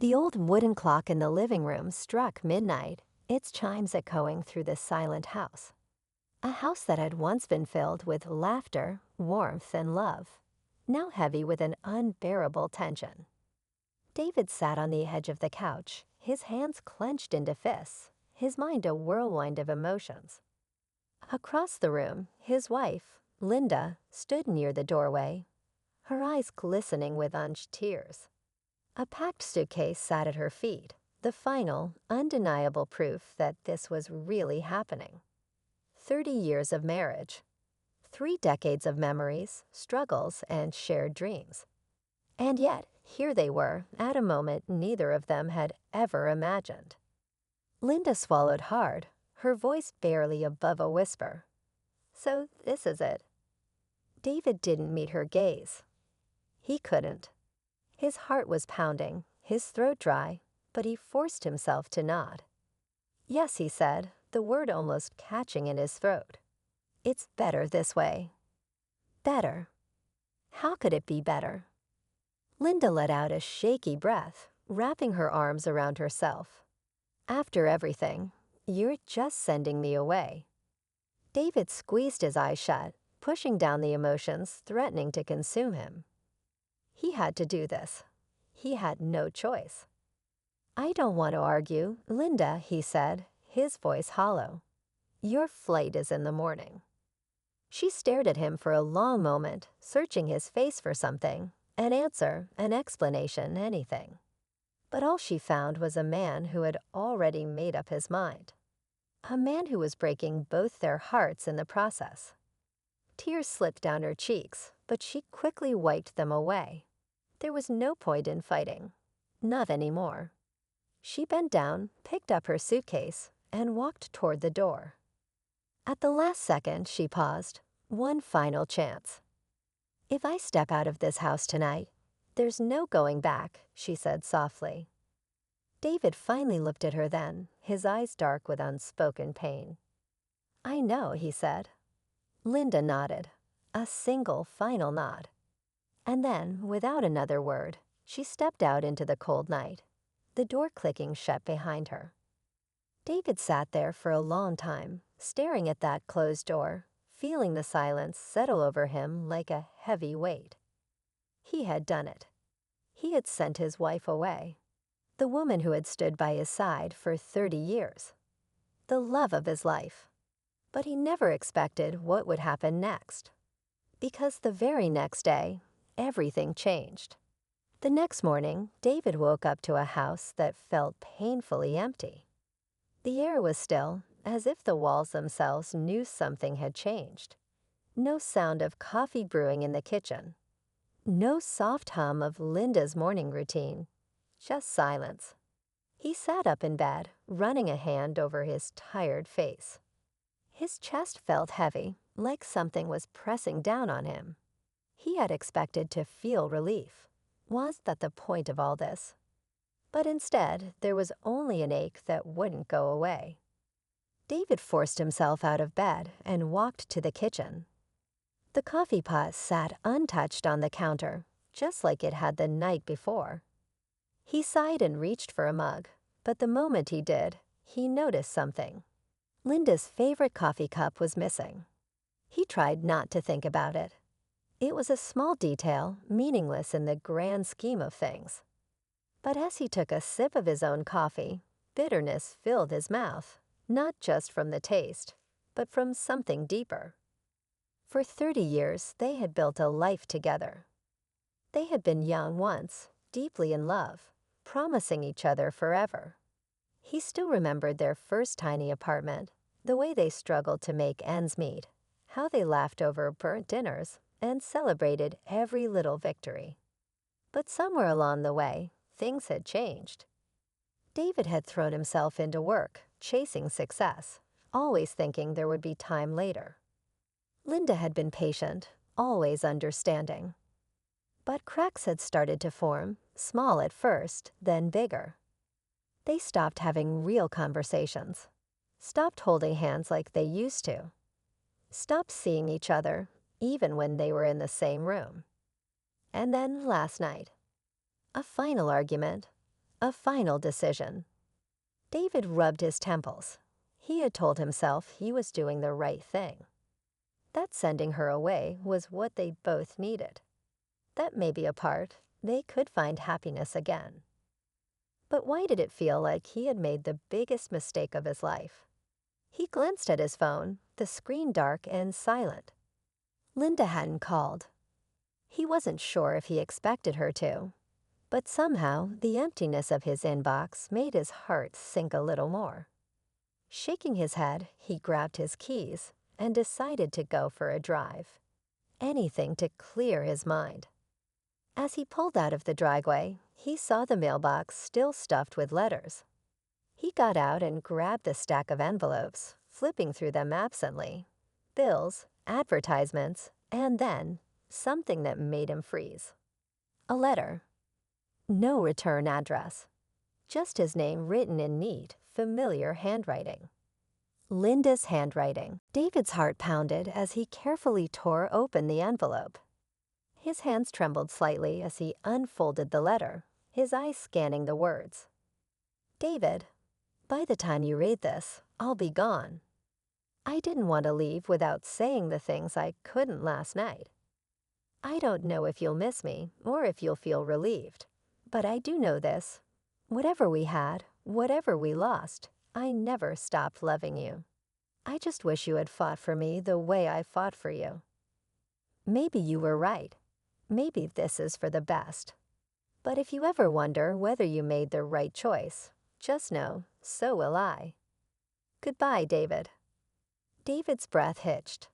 The old wooden clock in the living room struck midnight, its chimes echoing through the silent house. A house that had once been filled with laughter, warmth, and love, now heavy with an unbearable tension. David sat on the edge of the couch, his hands clenched into fists, his mind a whirlwind of emotions. Across the room, his wife, Linda, stood near the doorway, her eyes glistening with tears. A packed suitcase sat at her feet, the final, undeniable proof that this was really happening. 30 years of marriage, 3 decades of memories, struggles, and shared dreams. And yet, here they were, at a moment neither of them had ever imagined. Linda swallowed hard, her voice barely above a whisper. "So this is it." David didn't meet her gaze. He couldn't. His heart was pounding, his throat dry, but he forced himself to nod. "Yes," he said, the word almost catching in his throat. "It's better this way." Better. How could it be better? Linda let out a shaky breath, wrapping her arms around herself. "After everything, you're just sending me away." David squeezed his eyes shut, pushing down the emotions threatening to consume him. He had to do this. He had no choice. "I don't want to argue, Linda," he said, his voice hollow. "Your flight is in the morning." She stared at him for a long moment, searching his face for something, an answer, an explanation, anything. But all she found was a man who had already made up his mind. A man who was breaking both their hearts in the process. Tears slipped down her cheeks, but she quickly wiped them away. There was no point in fighting. Not anymore. She bent down, picked up her suitcase, and walked toward the door. At the last second, she paused. One final chance. "If I step out of this house tonight, there's no going back," she said softly. David finally looked at her then, his eyes dark with unspoken pain. "I know," he said. Linda nodded. A single final nod. And then, without another word, she stepped out into the cold night, the door clicking shut behind her. David sat there for a long time, staring at that closed door, feeling the silence settle over him like a heavy weight. He had done it. He had sent his wife away, the woman who had stood by his side for 30 years, the love of his life. But he never expected what would happen next. Because the very next day, everything changed. The next morning, David woke up to a house that felt painfully empty. The air was still, as if the walls themselves knew something had changed. No sound of coffee brewing in the kitchen. No soft hum of Linda's morning routine. Just silence. He sat up in bed, running a hand over his tired face. His chest felt heavy, like something was pressing down on him. He had expected to feel relief. Was that the point of all this? But instead, there was only an ache that wouldn't go away. David forced himself out of bed and walked to the kitchen. The coffee pot sat untouched on the counter, just like it had the night before. He sighed and reached for a mug, but the moment he did, he noticed something. Linda's favorite coffee cup was missing. He tried not to think about it. It was a small detail, meaningless in the grand scheme of things. But as he took a sip of his own coffee, bitterness filled his mouth, not just from the taste, but from something deeper. For 30 years, they had built a life together. They had been young once, deeply in love, promising each other forever. He still remembered their first tiny apartment, the way they struggled to make ends meet, how they laughed over burnt dinners and celebrated every little victory. But somewhere along the way, things had changed. David had thrown himself into work, chasing success, always thinking there would be time later. Linda had been patient, always understanding. But cracks had started to form, small at first, then bigger. They stopped having real conversations, stopped holding hands like they used to, stopped seeing each other, even when they were in the same room. And then last night, a final argument, a final decision. David rubbed his temples. He had told himself he was doing the right thing. That sending her away was what they both needed. That maybe apart, they could find happiness again. But why did it feel like he had made the biggest mistake of his life? He glanced at his phone, the screen dark and silent. Linda hadn't called. He wasn't sure if he expected her to, but somehow the emptiness of his inbox made his heart sink a little more. Shaking his head, he grabbed his keys and decided to go for a drive. Anything to clear his mind. As he pulled out of the driveway, he saw the mailbox still stuffed with letters. He got out and grabbed the stack of envelopes, flipping through them absently. Bills, advertisements, and then something that made him freeze. A letter. No return address. Just his name written in neat, familiar handwriting. Linda's handwriting. David's heart pounded as he carefully tore open the envelope. His hands trembled slightly as he unfolded the letter, his eyes scanning the words. David, by the time you read this, I'll be gone. I didn't want to leave without saying the things I couldn't last night. I don't know if you'll miss me or if you'll feel relieved, but I do know this. Whatever we had, whatever we lost, I never stopped loving you. I just wish you had fought for me the way I fought for you. Maybe you were right. Maybe this is for the best. But if you ever wonder whether you made the right choice, just know, so will I. Goodbye, David. David's breath hitched.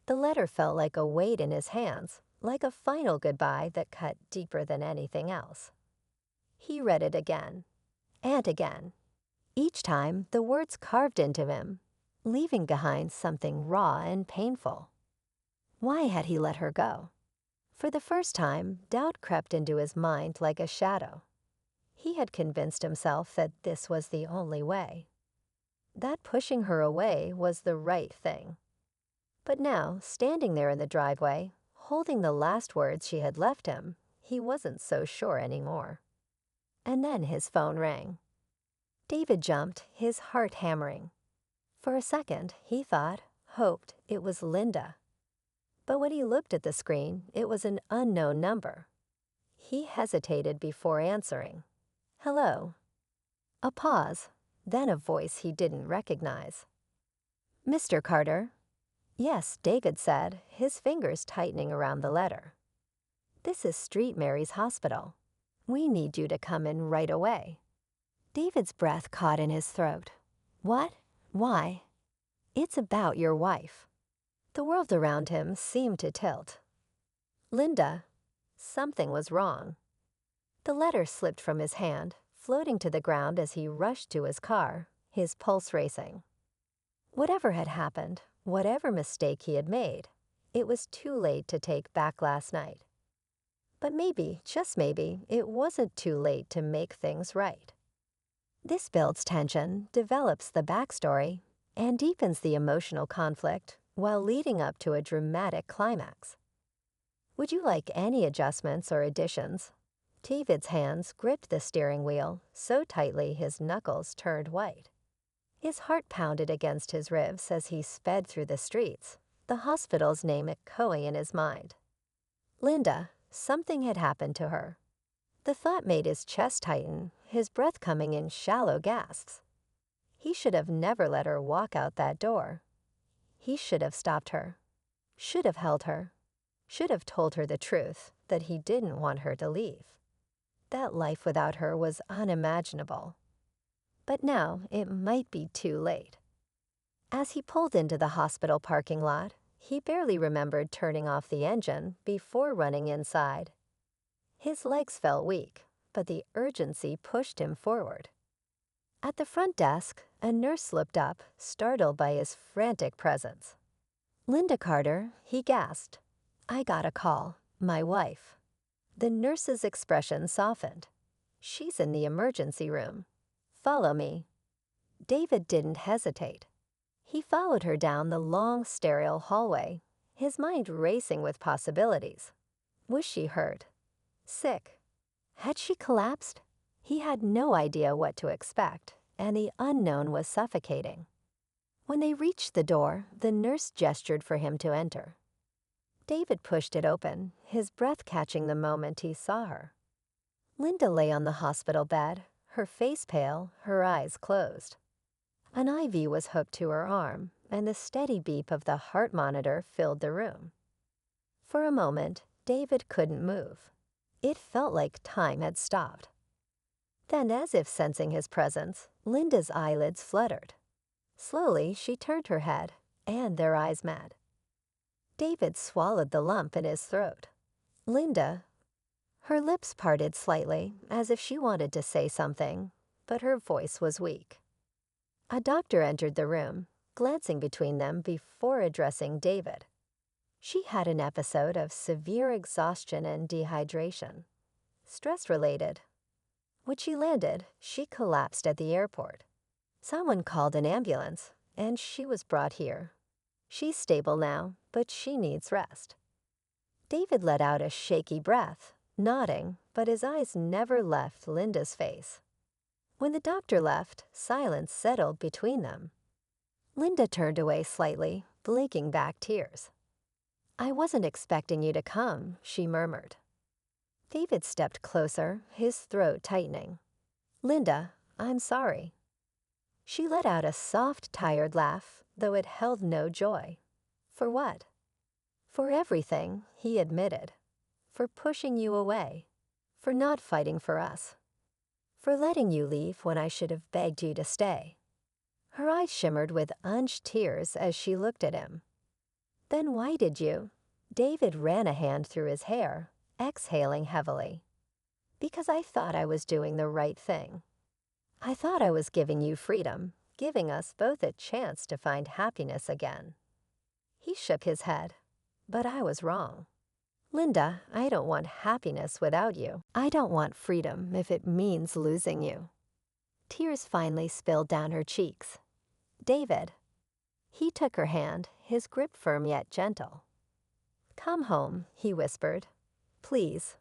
The letter felt like a weight in his hands, like a final goodbye that cut deeper than anything else. He read it again, and again. Each time, the words carved into him, leaving behind something raw and painful. Why had he let her go? For the first time, doubt crept into his mind like a shadow. He had convinced himself that this was the only way. That pushing her away was the right thing. But now, standing there in the driveway, holding the last words she had left him, he wasn't so sure anymore. And then his phone rang. David jumped, his heart hammering. For a second, he thought, hoped it was Linda. But when he looked at the screen, it was an unknown number. He hesitated before answering. Hello. A pause, then a voice he didn't recognize. Mr. Carter. Yes, David said, his fingers tightening around the letter. This is Street Mary's hospital. We need you to come in right away. David's breath caught in his throat. What? Why? It's about your wife. The world around him seemed to tilt. Linda. Something was wrong. The letter slipped from his hand, floating to the ground as he rushed to his car, his pulse racing. Whatever had happened, whatever mistake he had made, it was too late to take back last night. But maybe, just maybe, it wasn't too late to make things right. This builds tension, develops the backstory, and deepens the emotional conflict while leading up to a dramatic climax. Would you like any adjustments or additions? David's hands gripped the steering wheel so tightly his knuckles turned white. His heart pounded against his ribs as he sped through the streets, the hospital's name echoing in his mind. Linda, something had happened to her. The thought made his chest tighten, his breath coming in shallow gasps. He should have never let her walk out that door. He should have stopped her, should have held her, should have told her the truth that he didn't want her to leave. That life without her was unimaginable. But now it might be too late. As he pulled into the hospital parking lot, he barely remembered turning off the engine before running inside. His legs felt weak, but the urgency pushed him forward. At the front desk, a nurse slipped up, startled by his frantic presence. Linda Carter, he gasped. I got a call. My wife. The nurse's expression softened. She's in the emergency room. Follow me. David didn't hesitate. He followed her down the long, sterile hallway, his mind racing with possibilities. Was she hurt? Sick? Had she collapsed? He had no idea what to expect, and the unknown was suffocating. When they reached the door, the nurse gestured for him to enter. David pushed it open, his breath catching the moment he saw her. Linda lay on the hospital bed, her face pale, her eyes closed. An IV was hooked to her arm, and the steady beep of the heart monitor filled the room. For a moment, David couldn't move. It felt like time had stopped. Then, as if sensing his presence, Linda's eyelids fluttered. Slowly, she turned her head, and their eyes met. David swallowed the lump in his throat. Linda, her lips parted slightly, as if she wanted to say something, but her voice was weak. A doctor entered the room, glancing between them before addressing David. She had an episode of severe exhaustion and dehydration. Stress-related. When she landed, she collapsed at the airport. Someone called an ambulance, and she was brought here. She's stable now, but she needs rest. David let out a shaky breath, nodding, but his eyes never left Linda's face. When the doctor left, silence settled between them. Linda turned away slightly, blinking back tears. "I wasn't expecting you to come," she murmured. David stepped closer, his throat tightening. "Linda, I'm sorry." She let out a soft, tired laugh, though it held no joy. For what? For everything, he admitted. For pushing you away. For not fighting for us. For letting you leave when I should have begged you to stay. Her eyes shimmered with unshed tears as she looked at him. "Then why did you?" David ran a hand through his hair, exhaling heavily. "Because I thought I was doing the right thing. I thought I was giving you freedom, giving us both a chance to find happiness again." He shook his head. "But I was wrong. Linda, I don't want happiness without you. I don't want freedom if it means losing you." Tears finally spilled down her cheeks. "David." He took her hand, his grip firm yet gentle. "Come home," he whispered. "Please."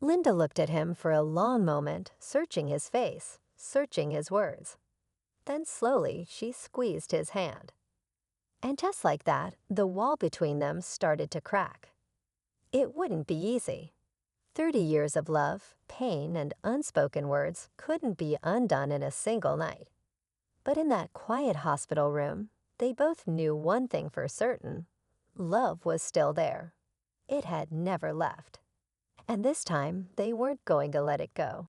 Linda looked at him for a long moment, searching his face, searching his words. Then slowly she squeezed his hand. And just like that, the wall between them started to crack. It wouldn't be easy. 30 years of love, pain, and unspoken words couldn't be undone in a single night. But in that quiet hospital room, they both knew one thing for certain. Love was still there. It had never left. And this time, they weren't going to let it go.